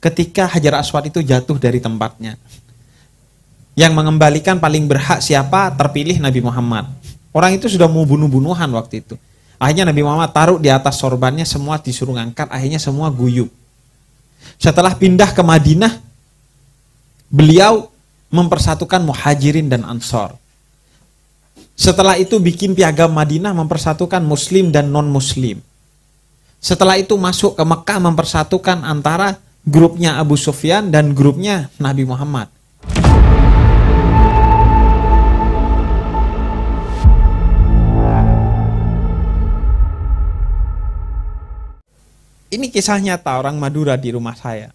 ketika Hajar Aswad itu jatuh dari tempatnya. Yang mengembalikan paling berhak siapa? Terpilih Nabi Muhammad. Orang itu sudah mau bunuh-bunuhan waktu itu. Akhirnya Nabi Muhammad taruh di atas sorbannya, semua disuruh ngangkat, akhirnya semua guyup. Setelah pindah ke Madinah, beliau mempersatukan Muhajirin dan Ansor. Setelah itu bikin piagam Madinah mempersatukan Muslim dan non-Muslim. Setelah itu masuk ke Mekah mempersatukan antara grupnya Abu Sufyan dan grupnya Nabi Muhammad. Ini kisah nyata orang Madura di rumah saya.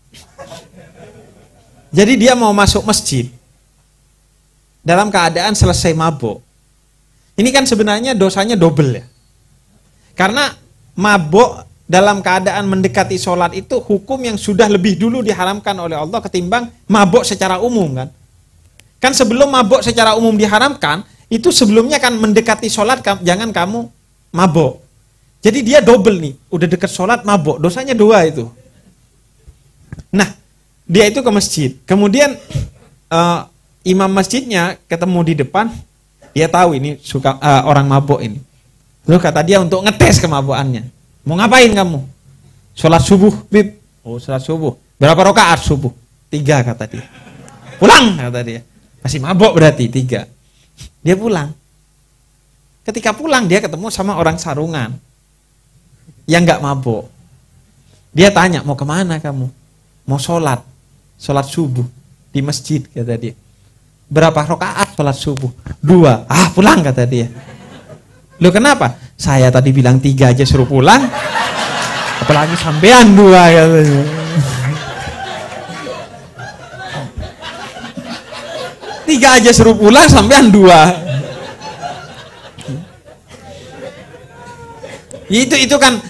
Jadi dia mau masuk masjid dalam keadaan selesai mabuk. Ini kan sebenarnya dosanya double ya. Karena mabuk dalam keadaan mendekati sholat itu hukum yang sudah lebih dulu diharamkan oleh Allah ketimbang mabuk secara umum kan. Kan sebelum mabuk secara umum diharamkan, itu sebelumnya kan mendekati sholat jangan kamu mabuk. Jadi dia double nih, udah dekat sholat mabuk, dosanya 2 itu. Nah, dia itu ke masjid. Kemudian imam masjidnya ketemu di depan, dia tahu ini suka orang mabuk ini. Lalu kata dia untuk ngetes kemabukannya. Mau ngapain kamu? Sholat subuh, Bib. Oh, sholat subuh. Berapa rakaat subuh? 3 kata dia. Pulang kata dia. Masih mabuk berarti 3. Dia pulang. Ketika pulang dia ketemu sama orang sarungan yang nggak mabuk. Dia tanya, mau kemana kamu? Mau sholat subuh di masjid kata dia. Berapa rakaat sholat subuh? 2. Pulang kata dia. Loh kenapa? Saya tadi bilang 3 aja suruh pulang, apalagi sampean 2 katanya. 3 aja suruh pulang, sampean 2. Itu kan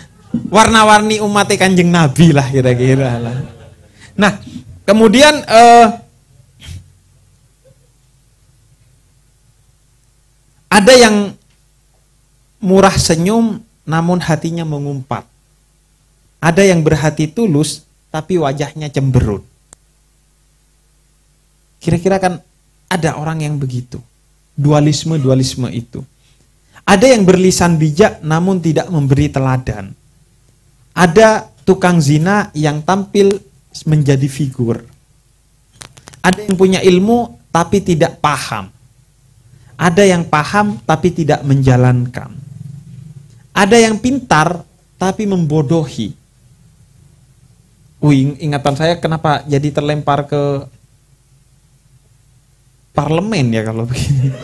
warna-warni umat Kanjeng Nabi lah kira-kira lah. Nah, kemudian ada yang murah senyum namun hatinya mengumpat. Ada yang berhati tulus tapi wajahnya cemberut. Kira-kira kan ada orang yang begitu. Dualisme itu. Ada yang berlisan bijak namun tidak memberi teladan. Ada tukang zina yang tampil menjadi figur. Ada yang punya ilmu tapi tidak paham. Ada yang paham tapi tidak menjalankan. Ada yang pintar tapi membodohi. Ingatan saya kenapa jadi terlempar ke parlemen ya kalau begini.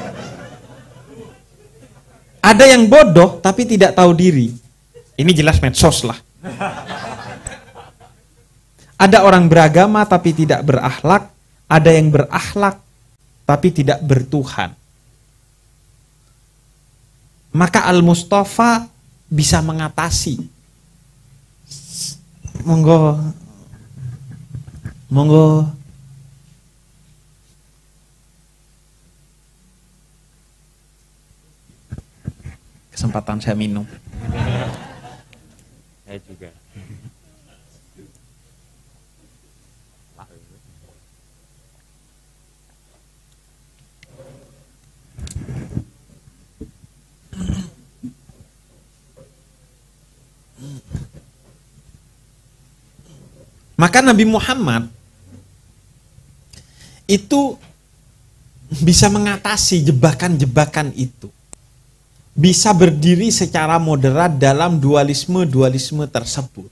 Ada yang bodoh tapi tidak tahu diri. Ini jelas medsos lah. Ada orang beragama tapi tidak berakhlak. Ada yang berakhlak tapi tidak bertuhan. Maka Al-Mustafa bisa mengatasi. Monggo. Kesempatan saya minum. Saya juga. Maka Nabi Muhammad itu bisa mengatasi jebakan-jebakan itu. Bisa berdiri secara moderat dalam dualisme tersebut.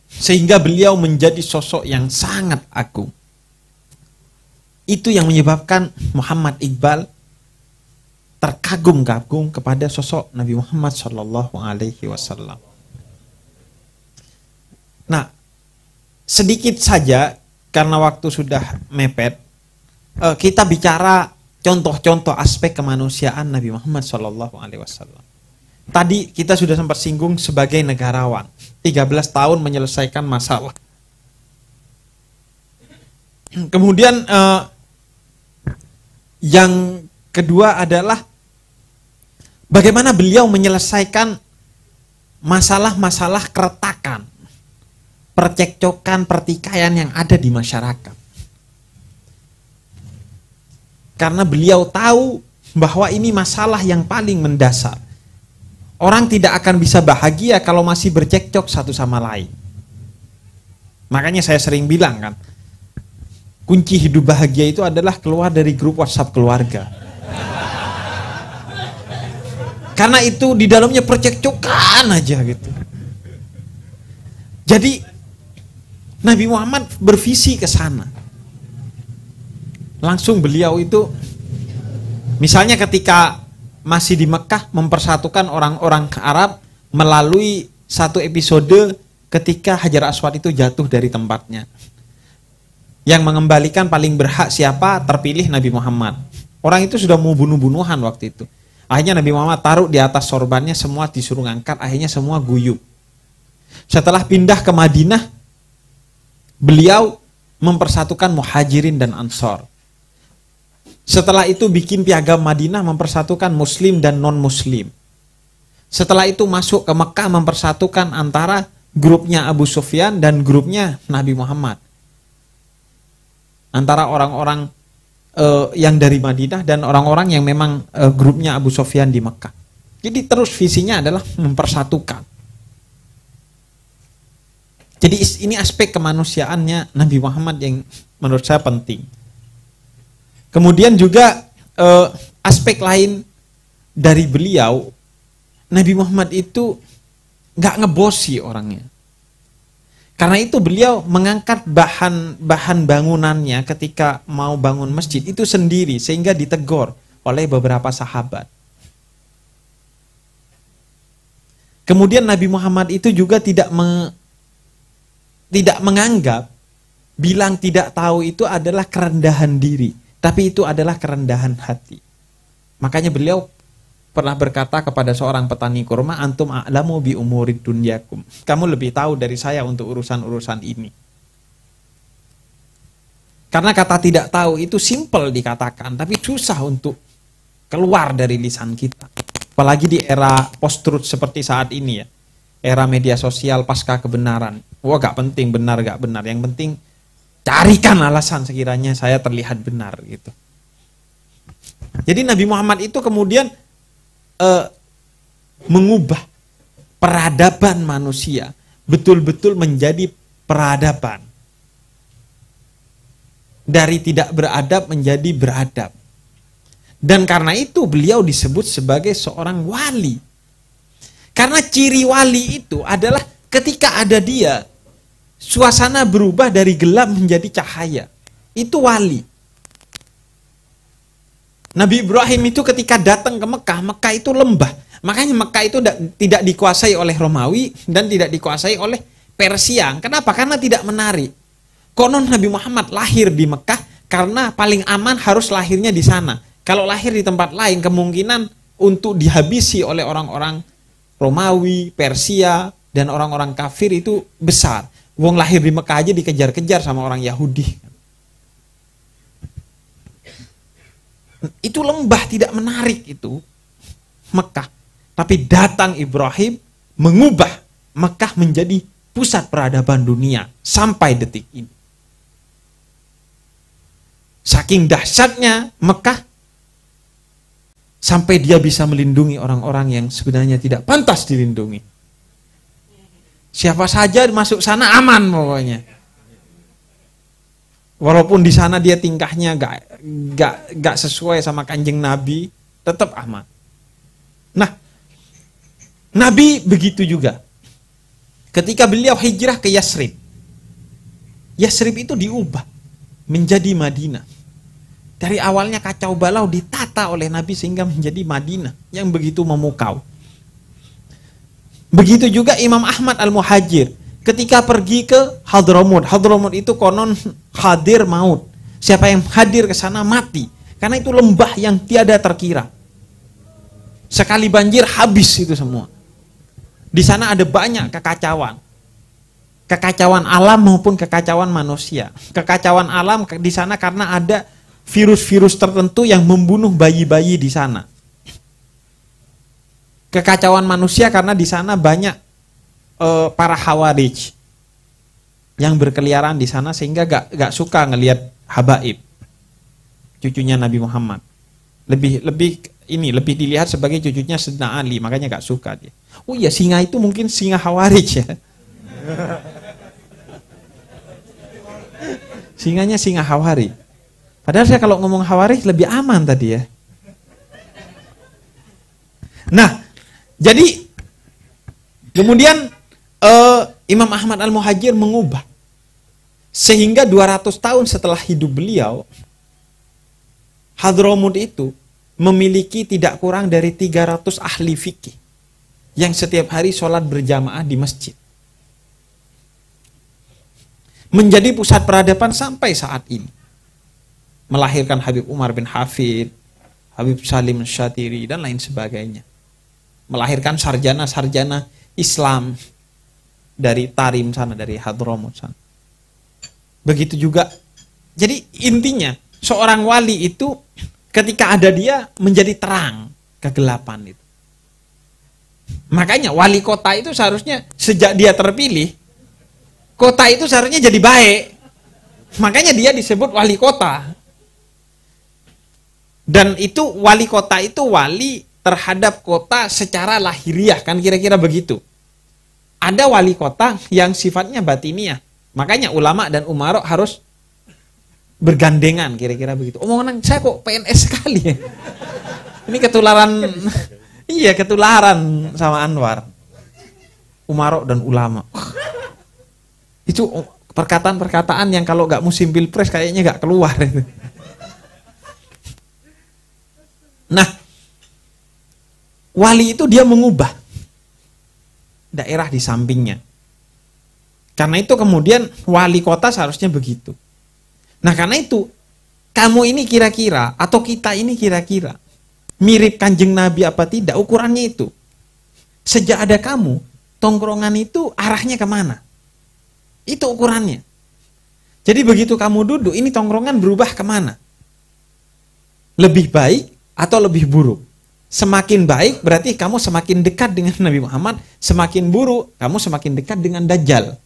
Sehingga beliau menjadi sosok yang sangat agung. Itu yang menyebabkan Muhammad Iqbal terkagum-kagum kepada sosok Nabi Muhammad SAW. Nah, sedikit saja karena waktu sudah mepet, kita bicara contoh-contoh aspek kemanusiaan Nabi Muhammad SAW. Tadi kita sudah sempat singgung sebagai negarawan, 13 tahun menyelesaikan masalah. Kemudian yang kedua adalah bagaimana beliau menyelesaikan masalah-masalah keretakan. percekcokan, pertikaian yang ada di masyarakat. Karena beliau tahu bahwa ini masalah yang paling mendasar. Orang tidak akan bisa bahagia kalau masih bercekcok satu sama lain. Makanya saya sering bilang kan, kunci hidup bahagia itu adalah keluar dari grup WhatsApp keluarga. Karena itu di dalamnya percekcokan aja gitu. Jadi Nabi Muhammad bervisi ke sana. Langsung beliau itu, misalnya ketika masih di Mekah, mempersatukan orang-orang Arab melalui satu episode ketika Hajar Aswad itu jatuh dari tempatnya. Yang mengembalikan paling berhak siapa? Terpilih Nabi Muhammad. Orang itu sudah mau bunuh-bunuhan waktu itu. Akhirnya Nabi Muhammad taruh di atas sorbannya, semua disuruh ngangkat, akhirnya semua guyup. Setelah pindah ke Madinah, beliau mempersatukan Muhajirin dan Ansor. Setelah itu bikin piagam Madinah, mempersatukan Muslim dan non-Muslim. Setelah itu masuk ke Mekah, mempersatukan antara grupnya Abu Sufyan dan grupnya Nabi Muhammad. Antara orang-orang yang dari Madinah dan orang-orang yang memang grupnya Abu Sufyan di Mekah. Jadi terus visinya adalah mempersatukan. Jadi ini aspek kemanusiaannya Nabi Muhammad yang menurut saya penting. Kemudian juga aspek lain dari beliau, Nabi Muhammad itu nggak ngebosi orangnya. Karena itu beliau mengangkat bahan bangunannya ketika mau bangun masjid itu sendiri sehingga ditegur oleh beberapa sahabat. Kemudian Nabi Muhammad itu juga tidak menganggap bilang tidak tahu itu adalah kerendahan diri, tapi itu adalah kerendahan hati. Makanya beliau pernah berkata kepada seorang petani kurma, antum a'lamu bi umurid dunyakum. Kamu lebih tahu dari saya untuk urusan-urusan ini. Karena kata tidak tahu itu simple dikatakan, tapi susah untuk keluar dari lisan kita. Apalagi di era post-truth seperti saat ini ya. Era media sosial pasca kebenaran. Wah, gak penting benar gak benar. Yang penting carikan alasan sekiranya saya terlihat benar gitu. Jadi Nabi Muhammad itu kemudian mengubah peradaban manusia betul-betul menjadi peradaban. Dari tidak beradab menjadi beradab. Dan karena itu beliau disebut sebagai seorang wali. Karena ciri wali itu adalah ketika ada dia, suasana berubah dari gelap menjadi cahaya. Itu wali. Nabi Ibrahim itu ketika datang ke Mekah, Mekah itu lembah. Makanya Mekah itu tidak dikuasai oleh Romawi dan tidak dikuasai oleh Persia. Kenapa? Karena tidak menarik. Konon Nabi Muhammad lahir di Mekah karena paling aman harus lahirnya di sana. Kalau lahir di tempat lain kemungkinan untuk dihabisi oleh orang-orang Romawi, Persia, dan orang-orang kafir itu besar. Wong lahir di Mekah aja dikejar-kejar sama orang Yahudi. Itu lembah tidak menarik itu Mekah. Tapi datang Ibrahim mengubah Mekah menjadi pusat peradaban dunia sampai detik ini. Saking dahsyatnya Mekah sampai dia bisa melindungi orang-orang yang sebenarnya tidak pantas dilindungi. Siapa saja masuk sana aman pokoknya. Walaupun di sana dia tingkahnya gak sesuai sama Kanjeng Nabi, tetap aman. Nah, Nabi begitu juga. Ketika beliau hijrah ke Yasrib, Yasrib itu diubah menjadi Madinah. Dari awalnya kacau balau ditata oleh Nabi sehingga menjadi Madinah yang begitu memukau. Begitu juga Imam Ahmad Al-Muhajir ketika pergi ke Hadramut. Hadramut itu konon hadir maut. Siapa yang hadir ke sana mati. Karena itu lembah yang tiada terkira. Sekali banjir habis itu semua. Di sana ada banyak kekacauan. Kekacauan alam maupun kekacauan manusia. Kekacauan alam di sana karena ada virus-virus tertentu yang membunuh bayi-bayi di sana. Kekacauan manusia karena di sana banyak para Khawarij. yang berkeliaran di sana sehingga gak suka ngelihat Habaib, cucunya Nabi Muhammad. Lebih dilihat sebagai cucunya Sayyidina Ali, makanya gak suka dia. Oh iya, singa itu mungkin singa Khawarij ya. Singanya singa Khawarij. Padahal saya kalau ngomong Khawarij lebih aman tadi ya. Nah, jadi kemudian Imam Ahmad Al-Muhajir mengubah. Sehingga 200 tahun setelah hidup beliau, Hadramut itu memiliki tidak kurang dari 300 ahli fikih yang setiap hari sholat berjamaah di masjid. Menjadi pusat peradaban sampai saat ini. Melahirkan Habib Umar bin Hafid, Habib Salim Syatiri, dan lain sebagainya. Melahirkan sarjana-sarjana Islam dari Tarim sana, dari Hadramut sana. Begitu juga. Jadi intinya, seorang wali itu ketika ada dia menjadi terang kegelapan itu. Makanya wali kota itu seharusnya sejak dia terpilih, kota itu seharusnya jadi baik. Makanya dia disebut wali kota. Dan itu wali kota itu wali terhadap kota secara lahiriah, kan kira-kira begitu. Ada wali kota yang sifatnya batiniah. Makanya ulama dan umarok harus bergandengan, kira-kira begitu. Omongan saya kok PNS sekali ya. Ini ketularan, iya ketularan sama Anwar. Umarok dan ulama. Itu perkataan-perkataan yang kalau nggak musim pilpres kayaknya nggak keluar. Nah, wali itu dia mengubah daerah di sampingnya. Karena itu kemudian wali kota seharusnya begitu. Nah karena itu, kamu ini kira-kira, atau kita ini kira-kira, mirip Kanjeng Nabi apa tidak, ukurannya itu. Sejak ada kamu, tongkrongan itu arahnya kemana? Itu ukurannya. Jadi begitu kamu duduk, ini tongkrongan berubah kemana? Lebih baik atau lebih buruk? Semakin baik berarti kamu semakin dekat dengan Nabi Muhammad, semakin buruk kamu semakin dekat dengan Dajjal.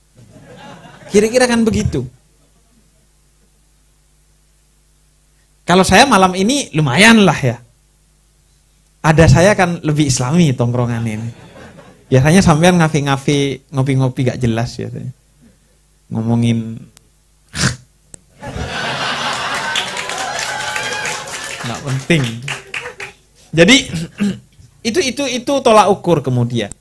Kira-kira kan begitu. Kalau saya malam ini lumayan lah ya. Ada saya kan lebih islami tongkrongan ini. Biasanya sampean ngafi-ngafi, ngopi-ngopi gak jelas biasanya. Ngomongin nggak penting. Jadi itu tolak ukur kemudian.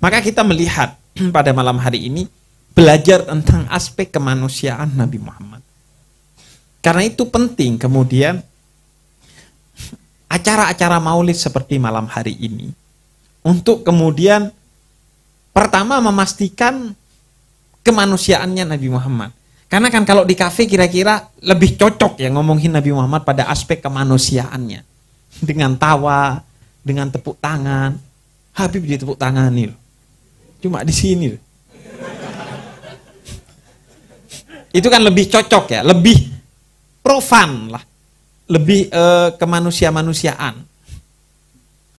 Maka kita melihat pada malam hari ini belajar tentang aspek kemanusiaan Nabi Muhammad. Karena itu penting kemudian acara-acara maulid seperti malam hari ini untuk kemudian pertama memastikan kemanusiaannya Nabi Muhammad. Karena kan kalau di kafe kira-kira lebih cocok ya ngomongin Nabi Muhammad pada aspek kemanusiaannya. Dengan tawa, dengan tepuk tangan. Habib ditepuk tangan nih. Cuma di sini. Itu kan lebih cocok ya, lebih profan lah. Lebih kemanusia-manusiaan.